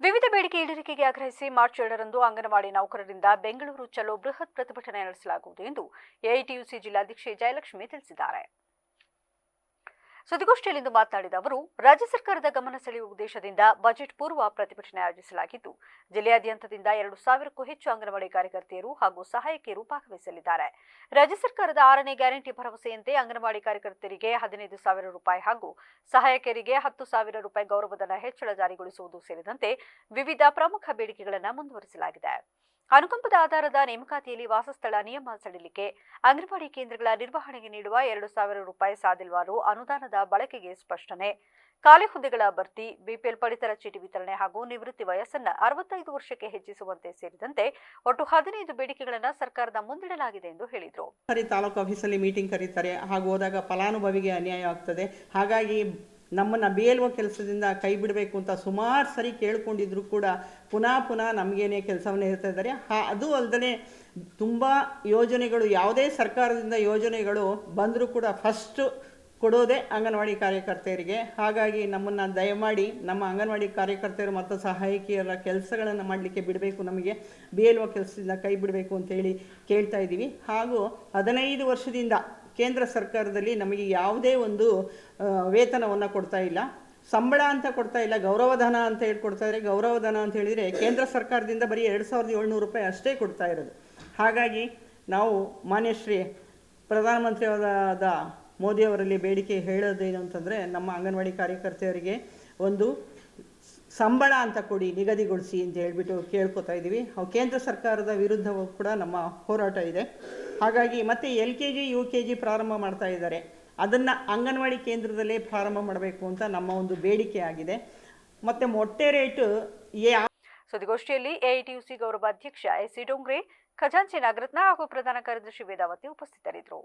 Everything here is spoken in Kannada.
ವಿವಿಧ ಬೇಡಿಕೆ ಈಡೇರಿಕೆಗೆ ಆಗ್ರಹಿಸಿ ಮಾರ್ಚ್ 2ರಂದು ಅಂಗನವಾಡಿ ನೌಕರರಿಂದ ಬೆಂಗಳೂರು ಚಲೋ ಬೃಹತ್ ಪ್ರತಿಭಟನೆ ನಡೆಸಲಾಗುವುದು ಎಂದು ಎಐಟಿಯುಸಿ ಜಿಲ್ಲಾಧ್ಯಕ್ಷೆ ಜಯಲಕ್ಷ್ಮಿ ತಿಳಿಸಿದ್ದಾರೆ. ಸುದ್ದಿಗೋಷ್ಠಿಯಲ್ಲಿಂದು ಮಾತನಾಡಿದ ಅವರು, ರಾಜ್ಯ ಸರ್ಕಾರದ ಗಮನ ಸೆಳೆಯುವ ಉದ್ದೇಶದಿಂದ ಬಜೆಟ್ ಪೂರ್ವ ಪ್ರತಿಭಟನೆ ಆಯೋಜಿಸಲಾಗಿದ್ದು, ಜಿಲ್ಲೆಯಾದ್ಯಂತದಿಂದ 2,000ಕ್ಕೂ ಹೆಚ್ಚು ಅಂಗನವಾಡಿ ಕಾರ್ಯಕರ್ತೆಯರು ಹಾಗೂ ಸಹಾಯಕಿಯರು ಭಾಗವಹಿಸಲಿದ್ದಾರೆ. ರಾಜ್ಯ ಸರ್ಕಾರದ 6ನೇ ಗ್ಯಾರಂಟಿ ಭರವಸೆಯಂತೆ ಅಂಗನವಾಡಿ ಕಾರ್ಯಕರ್ತೆಯರಿಗೆ 15,000 ರೂಪಾಯಿ ಹಾಗೂ ಸಹಾಯಕಿಯರಿಗೆ 10,000 ರೂಪಾಯಿ ಗೌರವಧನ ಹೆಚ್ಚಳ ಜಾರಿಗೊಳಿಸುವುದು ಸೇರಿದಂತೆ ವಿವಿಧ ಪ್ರಮುಖ ಬೇಡಿಕೆಗಳನ್ನು ಮುಂದುವರಿಸಲಾಗಿದೆ. ಅನುಕಂಪದ ಆಧಾರದ ನೇಮಕಾತಿಯಲ್ಲಿ ವಾಸಸ್ಥಳ ನಿಯಮ ಸಡಿಲಿಕೆ, ಅಂಗನವಾಡಿ ಕೇಂದ್ರಗಳ ನಿರ್ವಹಣೆಗೆ ನೀಡುವ 2,000 ರೂಪಾಯಿ ಸಾದಿಲ್ವಾರು ಅನುದಾನದ ಬಳಕೆಗೆ ಸ್ಪಷ್ಟನೆ, ಖಾಲಿ ಹುದ್ದೆಗಳ ಭರ್ತಿ, ಬಿಪಿಎಲ್ ಪಡಿತರ ಚೀಟಿ ವಿತರಣೆ ಹಾಗೂ ನಿವೃತ್ತಿ ವಯಸ್ಸನ್ನು 65 ವರ್ಷಕ್ಕೆ ಹೆಚ್ಚಿಸುವಂತೆ ಸೇರಿದಂತೆ ಒಟ್ಟು 15 ಬೇಡಿಕೆಗಳನ್ನು ಸರ್ಕಾರದ ಮುಂದಿಡಲಾಗಿದೆ ಎಂದು ಹೇಳಿದರು. ತಾಲೂಕು ಆಫೀಸಲ್ಲಿ ಮೀಟಿಂಗ್ ಕರೀತಾರೆ, ಹಾಗೂ ಹೋದಾಗ ಫಲಾನುಭವಿಗೆ ಅನ್ಯಾಯ ಆಗ್ತದೆ. ಹಾಗಾಗಿ ನಮ್ಮನ್ನು BLO ಕೆಲಸದಿಂದ ಕೈ ಬಿಡಬೇಕು ಅಂತ ಸುಮಾರು ಸರಿ ಕೇಳ್ಕೊಂಡಿದ್ರು ಕೂಡ ಪುನಃ ನಮಗೇನೆ ಕೆಲಸವನ್ನು ಹೇಳ್ತಾ ಇದ್ದಾರೆ. ಅದು ಅಲ್ಲದೆ ತುಂಬ ಯೋಜನೆಗಳು, ಯಾವುದೇ ಸರ್ಕಾರದಿಂದ ಯೋಜನೆಗಳು ಬಂದರೂ ಕೂಡ ಫಸ್ಟು ಕೊಡೋದೇ ಅಂಗನವಾಡಿ ಕಾರ್ಯಕರ್ತೆಯರಿಗೆ. ಹಾಗಾಗಿ ನಮ್ಮನ್ನು ದಯಮಾಡಿ ನಮ್ಮ ಅಂಗನವಾಡಿ ಕಾರ್ಯಕರ್ತೆಯರು ಮತ್ತು ಸಹಾಯಕಿಯರ ಕೆಲಸಗಳನ್ನು ಮಾಡಲಿಕ್ಕೆ ಬಿಡಬೇಕು, ನಮಗೆ BLO ಕೆಲಸದಿಂದ ಕೈ ಬಿಡಬೇಕು ಅಂತೇಳಿ ಕೇಳ್ತಾ ಇದ್ದೀವಿ. ಹಾಗೂ 15 ವರ್ಷದಿಂದ ಕೇಂದ್ರ ಸರ್ಕಾರದಲ್ಲಿ ನಮಗೆ ಯಾವುದೇ ಒಂದು ವೇತನವನ್ನು ಕೊಡ್ತಾ ಇಲ್ಲ, ಸಂಬಳ ಅಂತ ಕೊಡ್ತಾ ಇಲ್ಲ, ಗೌರವಧನ ಅಂತ ಹೇಳಿ ಕೊಡ್ತಾ ಇದ್ದಾರೆ. ಗೌರವಧನ ಅಂತ ಹೇಳಿದರೆ ಕೇಂದ್ರ ಸರ್ಕಾರದಿಂದ ಬರೀ 2,700 ರೂಪಾಯಿ ಅಷ್ಟೇ ಕೊಡ್ತಾ ಇರೋದು. ಹಾಗಾಗಿ ನಾವು ಮಾನ್ಯ ಶ್ರೀ ಪ್ರಧಾನಮಂತ್ರಿಯಾದ ಮೋದಿಯವರಲ್ಲಿ ಬೇಡಿಕೆ ಹೇಳೋದೇನು ಅಂತಂದರೆ, ನಮ್ಮ ಅಂಗನವಾಡಿ ಕಾರ್ಯಕರ್ತೆಯರಿಗೆ ಒಂದು ಸಂಬಳ ಅಂತ ಕೊಡಿ, ನಿಗದಿಗೊಳಿಸಿ ಅಂತ ಹೇಳ್ಬಿಟ್ಟು ಕೇಳ್ಕೊತಾ ಇದ್ದೀವಿ. ಕೇಂದ್ರ ಸರ್ಕಾರದ ವಿರುದ್ಧವೂ ಕೂಡ ನಮ್ಮ ಹೋರಾಟ ಇದೆ. ಹಾಗಾಗಿ ಮತ್ತೆ LKG UKG ಪ್ರಾರಂಭ ಮಾಡ್ತಾ ಇದ್ದಾರೆ, ಅದನ್ನು ಅಂಗನವಾಡಿ ಕೇಂದ್ರದಲ್ಲೇ ಪ್ರಾರಂಭ ಮಾಡಬೇಕು ಅಂತ ನಮ್ಮ ಒಂದು ಬೇಡಿಕೆ ಆಗಿದೆ. ಮತ್ತು ಮೊಟ್ಟೆ ರೇಟು ಸುದ್ದಿಗೋಷ್ಠಿಯಲ್ಲಿ ಎಐಟಿಯುಸಿ ಗೌರವ ಅಧ್ಯಕ್ಷ SC ಡೋಂಗ್ರೆ, ಖಜಾಂಚಿ ನಾಗರತ್ನ ಹಾಗೂ ಪ್ರಧಾನ ಕಾರ್ಯದರ್ಶಿ ವೇದಾವತಿ ಉಪಸ್ಥಿತರಿದ್ದರು.